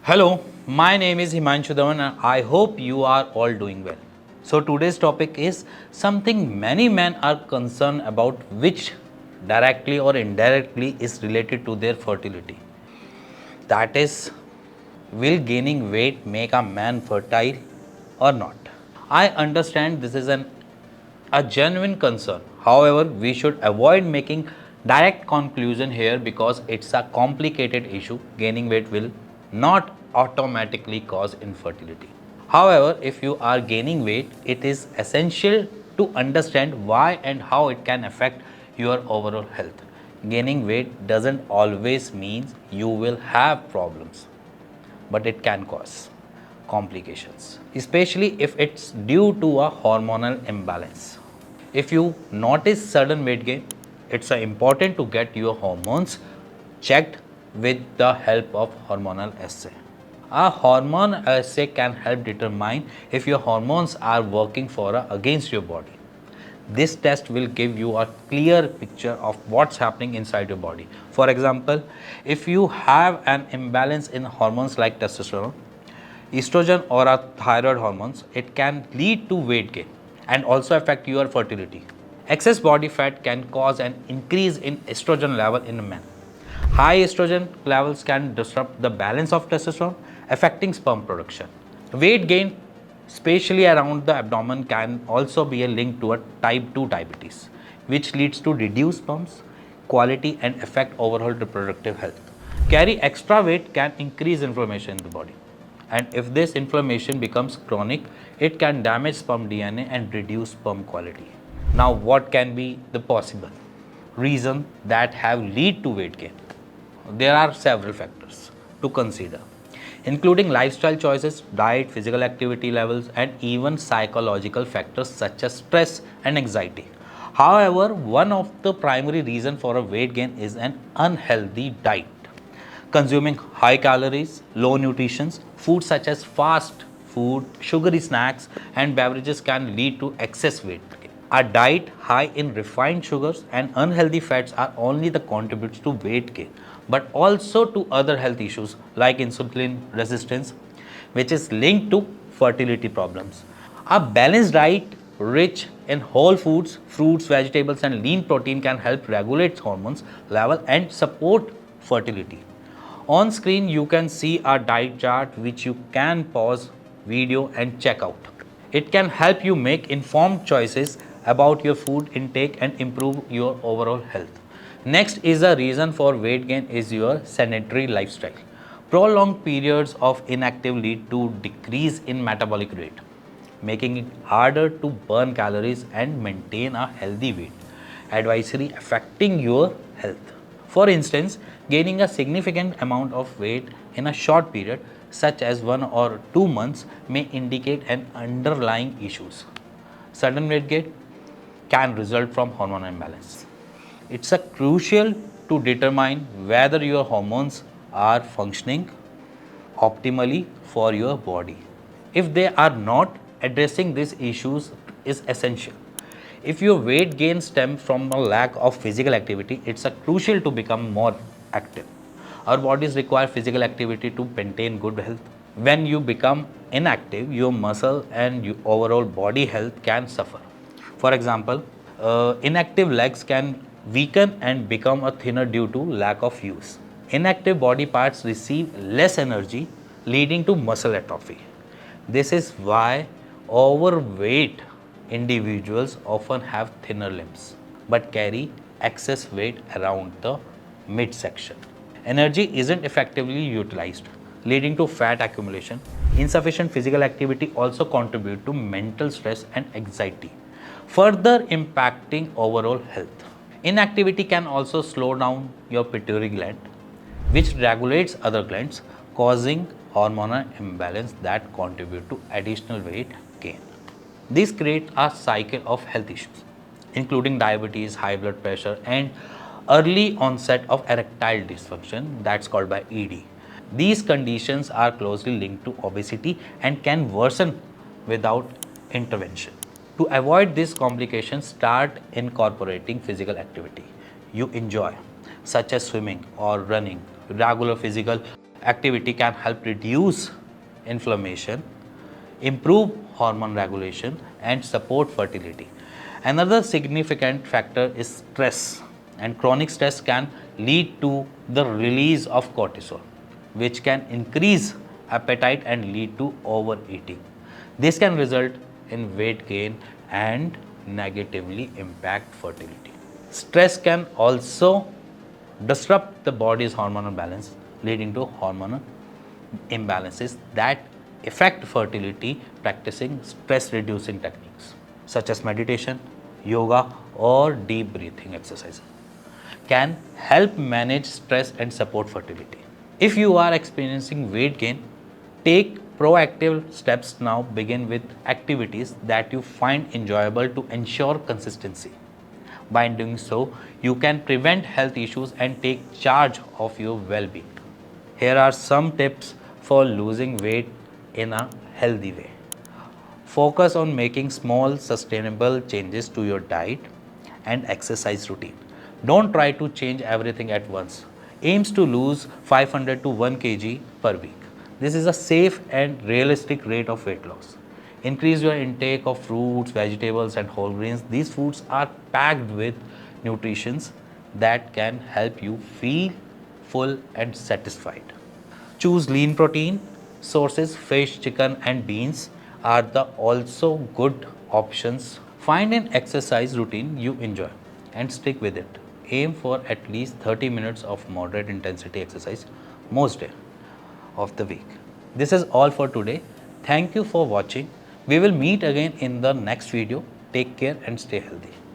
Hello, my name is Himanshu Dhawan and I hope you are all doing well. So today's topic is something many men are concerned about, which directly or indirectly is related to their fertility. That is, will gaining weight make a man fertile or not? I understand this is a genuine concern. However, we should avoid making direct conclusion here because it's a complicated issue. Gaining weight will not automatically cause infertility. However, if you are gaining weight, it is essential to understand why and how it can affect your overall health. Gaining weight doesn't always mean you will have problems, but it can cause complications, especially if it's due to a hormonal imbalance. If you notice sudden weight gain, it's important to get your hormones checked with the help of hormonal assay. A hormone assay can help determine if your hormones are working for or against your body. This test will give you a clear picture of what's happening inside your body. For example, if you have an imbalance in hormones like testosterone, estrogen or a thyroid hormones, it can lead to weight gain and also affect your fertility. Excess body fat can cause an increase in estrogen level in men. High estrogen levels can disrupt the balance of testosterone, affecting sperm production. Weight gain, especially around the abdomen, can also be a link to a type 2 diabetes, which leads to reduced sperms quality and affect overall reproductive health. Carry extra weight can increase inflammation in the body. And if this inflammation becomes chronic, it can damage sperm DNA and reduce sperm quality. Now, what can be the possible reason that have lead to weight gain? There are several factors to consider, including lifestyle choices, diet, physical activity levels, and even psychological factors such as stress and anxiety. However, one of the primary reasons for a weight gain is an unhealthy diet. Consuming high calories, low nutrition, foods such as fast food, sugary snacks, and beverages can lead to excess weight gain. A diet high in refined sugars and unhealthy fats are only the contributes to weight gain, but also to other health issues like insulin resistance, which is linked to fertility problems. A balanced diet rich in whole foods, fruits, vegetables, and lean protein can help regulate hormones level and support fertility. On screen, you can see a diet chart which you can pause video and check out. It can help you make informed choices about your food intake and improve your overall health. Next is a reason for weight gain is your sedentary lifestyle. Prolonged periods of inactive lead to decrease in metabolic rate, making it harder to burn calories and maintain a healthy weight, advisory affecting your health. For instance, gaining a significant amount of weight in a short period, such as 1 or 2 months, may indicate an underlying issues. Sudden weight gain can result from hormonal imbalance. It's a crucial to determine whether your hormones are functioning optimally for your body. If they are not, addressing these issues is essential. If your weight gain stems from a lack of physical activity, it's a crucial to become more active. Our bodies require physical activity to maintain good health. When you become inactive, your muscle and your overall body health can suffer. For example, inactive legs can weaken and become a thinner due to lack of use. Inactive body parts receive less energy, leading to muscle atrophy. This is why overweight individuals often have thinner limbs but carry excess weight around the midsection. Energy isn't effectively utilized, leading to fat accumulation. Insufficient physical activity also contribute to mental stress and anxiety, further impacting overall health. Inactivity can also slow down your pituitary gland, which regulates other glands, causing hormonal imbalance that contribute to additional weight gain. This creates a cycle of health issues, including diabetes, high blood pressure, and early onset of erectile dysfunction, that's called by ED. These conditions are closely linked to obesity and can worsen without intervention. To avoid these complications, start incorporating physical activity you enjoy, such as swimming or running. Regular physical activity can help reduce inflammation, improve hormone regulation, and support fertility. Another significant factor is stress, and chronic stress can lead to the release of cortisol, which can increase appetite and lead to overeating. This can result in weight gain and negatively impact fertility. Stress can also disrupt the body's hormonal balance, leading to hormonal imbalances that affect fertility. Practicing stress reducing techniques such as meditation, yoga, or deep breathing exercises can help manage stress and support fertility. If you are experiencing weight gain, take proactive steps now. Begin with activities that you find enjoyable to ensure consistency. By doing so, you can prevent health issues and take charge of your well being. Here are some tips for losing weight in a healthy way. Focus on making small, sustainable changes to your diet and exercise routine. Don't try to change everything at once. Aims to lose 500 to 1 kg per week. This is a safe and realistic rate of weight loss. Increase your intake of fruits, vegetables, and whole grains. These foods are packed with nutrients that can help you feel full and satisfied. Choose lean protein sources. Fish, chicken, and beans are the also good options. Find an exercise routine you enjoy and stick with it. Aim for at least 30 minutes of moderate intensity exercise most day of the week. This is all for today. Thank you for watching. We will meet again in the next video. Take care and stay healthy.